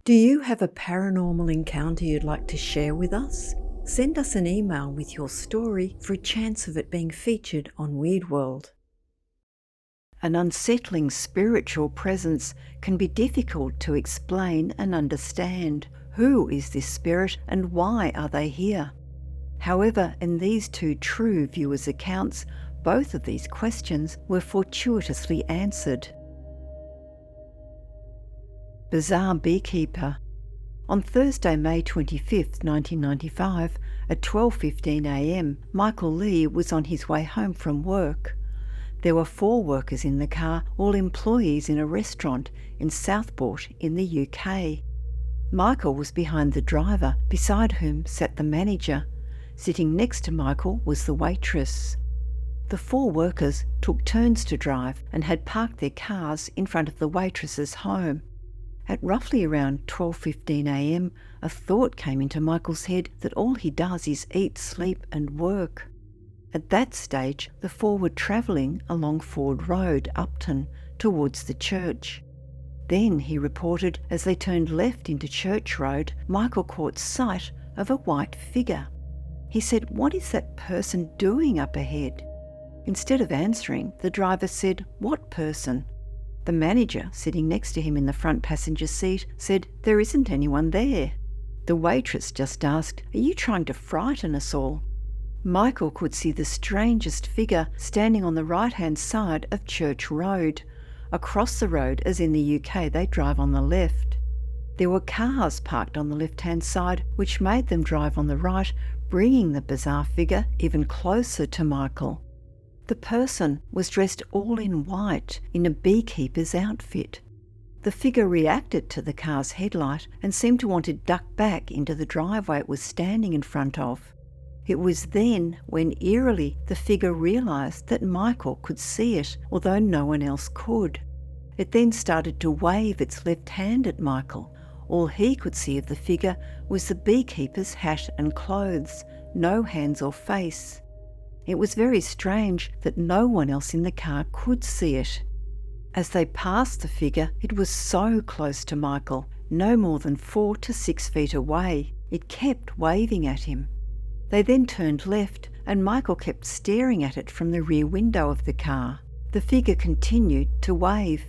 Do you have a paranormal encounter you'd like to share with us? Send us an email with your story for a chance of it being featured on Weird World. An unsettling spiritual presence can be difficult to explain and understand. Who is this spirit and why are they here? However, in these two true viewers' accounts, both of these questions were fortuitously answered. Bizarre Beekeeper. On Thursday, May 25, 1995, at 12:15 a.m, Michael Lee was on his way home from work. There were 4 workers in the car, all employees in a restaurant in Southport in the UK. Michael was behind the driver, beside whom sat the manager. Sitting next to Michael was the waitress. The 4 workers took turns to drive and had parked their cars in front of the waitress's home. At roughly around 12:15 a.m, a thought came into Michael's head that all he does is eat, sleep and work. At that stage, the 4 were travelling along Ford Road, Upton, towards the church. Then, he reported, as they turned left into Church Road, Michael caught sight of a white figure. He said, "What is that person doing up ahead?" Instead of answering, the driver said, "What person?" The manager, sitting next to him in the front passenger seat, said, "There isn't anyone there." The waitress just asked, "Are you trying to frighten us all?" Michael could see the strangest figure standing on the right-hand side of Church Road. Across the road, as in the UK, they drive on the left. There were cars parked on the left-hand side, which made them drive on the right, bringing the bizarre figure even closer to Michael. The person was dressed all in white, in a beekeeper's outfit. The figure reacted to the car's headlight and seemed to want to duck back into the driveway it was standing in front of. It was then when, eerily, the figure realised that Michael could see it, although no one else could. It then started to wave its left hand at Michael. All he could see of the figure was the beekeeper's hat and clothes, no hands or face. It was very strange that no one else in the car could see it. As they passed the figure, it was so close to Michael, no more than 4 to 6 feet away. It kept waving at him. They then turned left, and Michael kept staring at it from the rear window of the car. The figure continued to wave.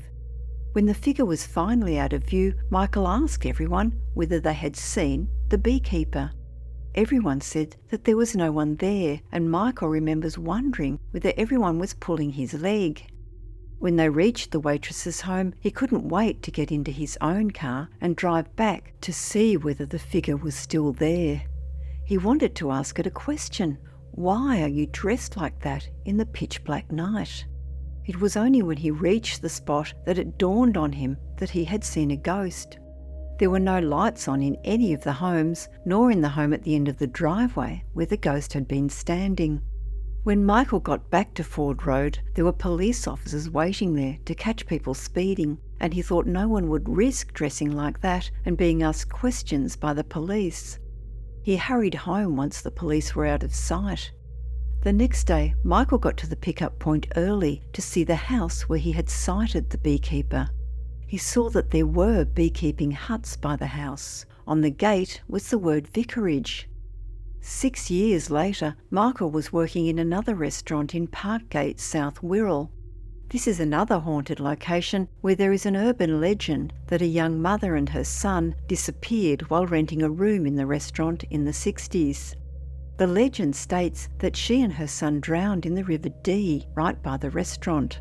When the figure was finally out of view, Michael asked everyone whether they had seen the beekeeper. Everyone said that there was no one there, and Michael remembers wondering whether everyone was pulling his leg. When they reached the waitress's home, he couldn't wait to get into his own car and drive back to see whether the figure was still there. He wanted to ask it a question. "Why are you dressed like that in the pitch-black night?" It was only when he reached the spot that it dawned on him that he had seen a ghost. There were no lights on in any of the homes, nor in the home at the end of the driveway where the ghost had been standing. When Michael got back to Ford Road, there were police officers waiting there to catch people speeding, and he thought no one would risk dressing like that and being asked questions by the police. He hurried home once the police were out of sight. The next day, Michael got to the pickup point early to see the house where he had sighted the beekeeper. He saw that there were beekeeping huts by the house. On the gate was the word vicarage. 6 years later, Michael was working in another restaurant in Parkgate, South Wirral. This is another haunted location where there is an urban legend that a young mother and her son disappeared while renting a room in the restaurant in the 60s. The legend states that she and her son drowned in the River Dee right by the restaurant.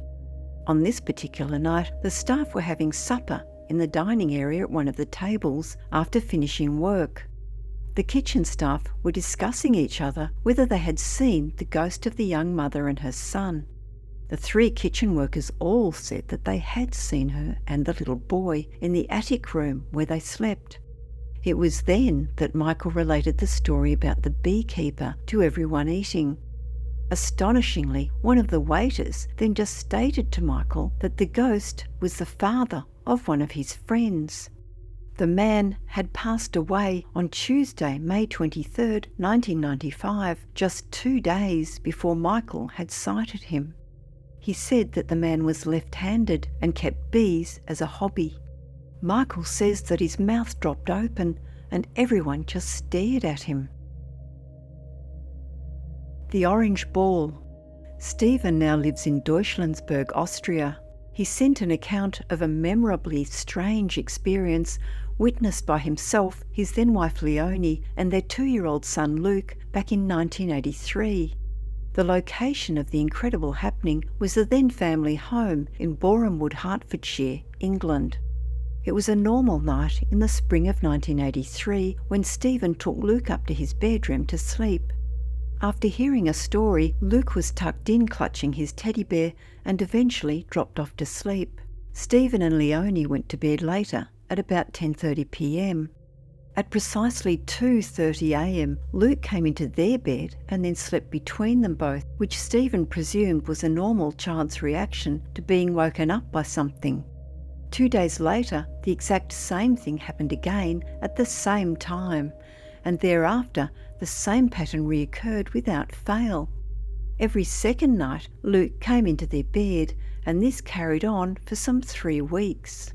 On this particular night, the staff were having supper in the dining area at one of the tables after finishing work. The kitchen staff were discussing each other whether they had seen the ghost of the young mother and her son. The 3 kitchen workers all said that they had seen her and the little boy in the attic room where they slept. It was then that Michael related the story about the beekeeper to everyone eating. Astonishingly, one of the waiters then just stated to Michael that the ghost was the father of one of his friends. The man had passed away on Tuesday, May 23, 1995, just 2 days before Michael had sighted him. He said that the man was left-handed and kept bees as a hobby. Michael says that his mouth dropped open and everyone just stared at him. The Orange Ball. Stephen now lives in Deutschlandsberg, Austria. He sent an account of a memorably strange experience witnessed by himself, his then-wife Leonie, and their 2-year-old son Luke back in 1983. The location of the incredible happening was the then family home in Borehamwood, Hertfordshire, England. It was a normal night in the spring of 1983 when Stephen took Luke up to his bedroom to sleep. After hearing a story, Luke was tucked in clutching his teddy bear and eventually dropped off to sleep. Stephen and Leonie went to bed later at about 10:30 p.m. At precisely 2:30 a.m, Luke came into their bed and then slept between them both, which Stephen presumed was a normal child's reaction to being woken up by something. 2 days later, the exact same thing happened again at the same time, and thereafter the same pattern reoccurred without fail. Every second night, Luke came into their bed, and this carried on for some 3 weeks.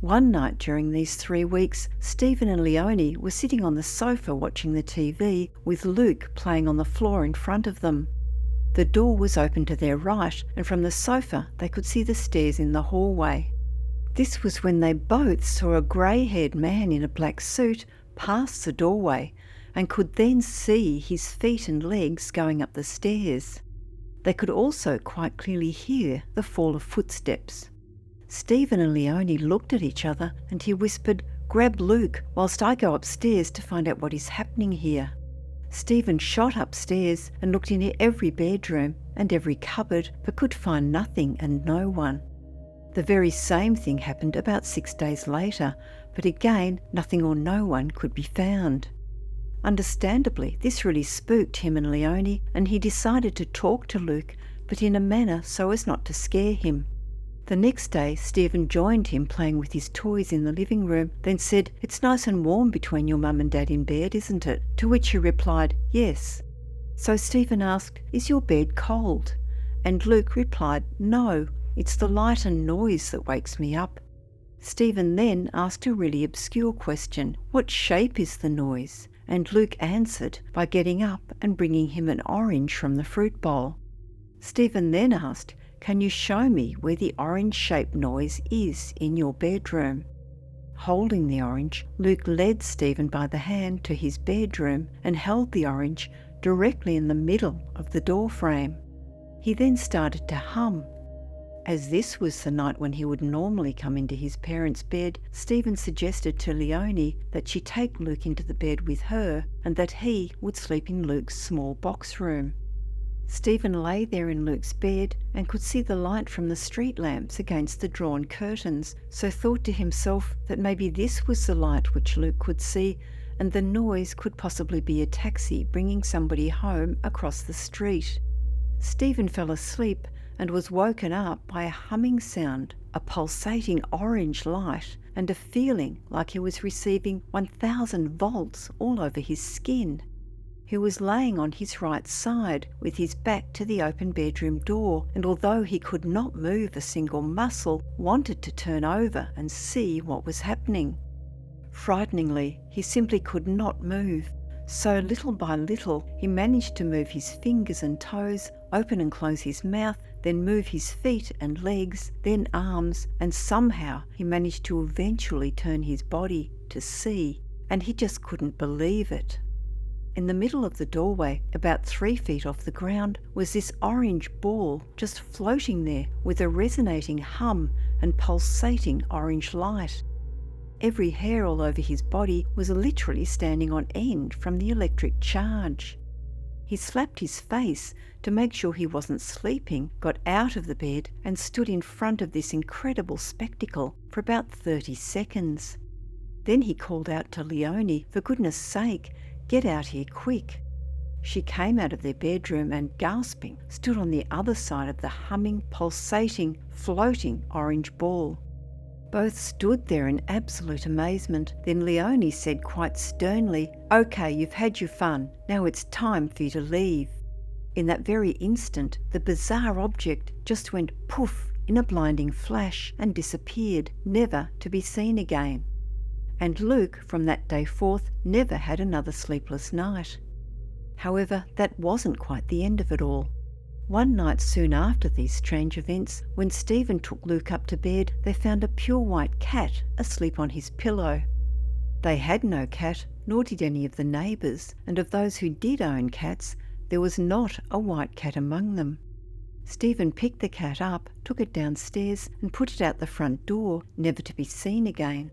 One night during these 3 weeks, Stephen and Leonie were sitting on the sofa watching the TV, with Luke playing on the floor in front of them. The door was open to their right, and from the sofa they could see the stairs in the hallway. This was when they both saw a grey-haired man in a black suit pass the doorway, and could then see his feet and legs going up the stairs. They could also quite clearly hear the fall of footsteps. Stephen and Leonie looked at each other and he whispered, "Grab Luke whilst I go upstairs to find out what is happening here." Stephen shot upstairs and looked into every bedroom and every cupboard but could find nothing and no one. The very same thing happened about 6 days later, but again nothing or no one could be found. Understandably, this really spooked him and Leonie, and he decided to talk to Luke, but in a manner so as not to scare him. The next day, Stephen joined him playing with his toys in the living room, then said, "It's nice and warm between your mum and dad in bed, isn't it?" To which he replied, "Yes." So Stephen asked, "Is your bed cold?" And Luke replied, "No, it's the light and noise that wakes me up." Stephen then asked a really obscure question, "What shape is the noise?" And Luke answered by getting up and bringing him an orange from the fruit bowl. Stephen then asked, "Can you show me where the orange-shaped noise is in your bedroom?" Holding the orange, Luke led Stephen by the hand to his bedroom and held the orange directly in the middle of the door frame. He then started to hum. As this was the night when he would normally come into his parents' bed, Stephen suggested to Leonie that she take Luke into the bed with her and that he would sleep in Luke's small box room. Stephen lay there in Luke's bed and could see the light from the street lamps against the drawn curtains, so thought to himself that maybe this was the light which Luke could see, and the noise could possibly be a taxi bringing somebody home across the street. Stephen fell asleep and was woken up by a humming sound, a pulsating orange light, and a feeling like he was receiving 1,000 volts all over his skin. He was laying on his right side with his back to the open bedroom door, and although he could not move a single muscle, wanted to turn over and see what was happening. Frighteningly, he simply could not move. So little by little, he managed to move his fingers and toes, open and close his mouth, then move his feet and legs, then arms, and somehow he managed to eventually turn his body to see, and he just couldn't believe it. In the middle of the doorway, about 3 feet off the ground, was this orange ball just floating there with a resonating hum and pulsating orange light. Every hair all over his body was literally standing on end from the electric charge. He slapped his face to make sure he wasn't sleeping, got out of the bed and stood in front of this incredible spectacle for about 30 seconds. Then he called out to Leonie, "For goodness sake, get out here quick." She came out of their bedroom and, gasping, stood on the other side of the humming, pulsating, floating orange ball. Both stood there in absolute amazement. Then Leonie said quite sternly, "Okay, you've had your fun. Now it's time for you to leave." In that very instant, the bizarre object just went poof in a blinding flash and disappeared, never to be seen again. And Luke, from that day forth, never had another sleepless night. However, that wasn't quite the end of it all. One night soon after these strange events, when Stephen took Luke up to bed, they found a pure white cat asleep on his pillow. They had no cat, nor did any of the neighbours, and of those who did own cats, there was not a white cat among them. Stephen picked the cat up, took it downstairs and put it out the front door, never to be seen again.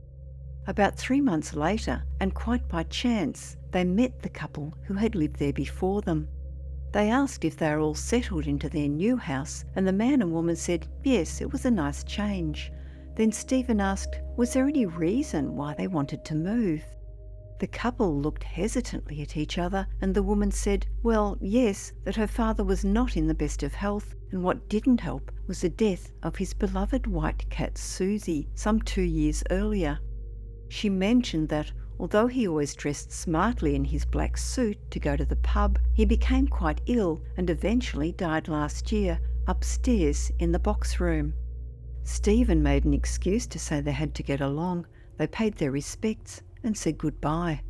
About 3 months later, and quite by chance, they met the couple who had lived there before them. They asked if they were all settled into their new house, and the man and woman said yes, it was a nice change. Then Stephen asked, was there any reason why they wanted to move? The couple looked hesitantly at each other, and the woman said, well, yes, that her father was not in the best of health, and what didn't help was the death of his beloved white cat Susie some 2 years earlier. She mentioned that, although he always dressed smartly in his black suit to go to the pub, he became quite ill and eventually died last year, upstairs in the box room. Stephen made an excuse to say they had to get along. They paid their respects and said goodbye.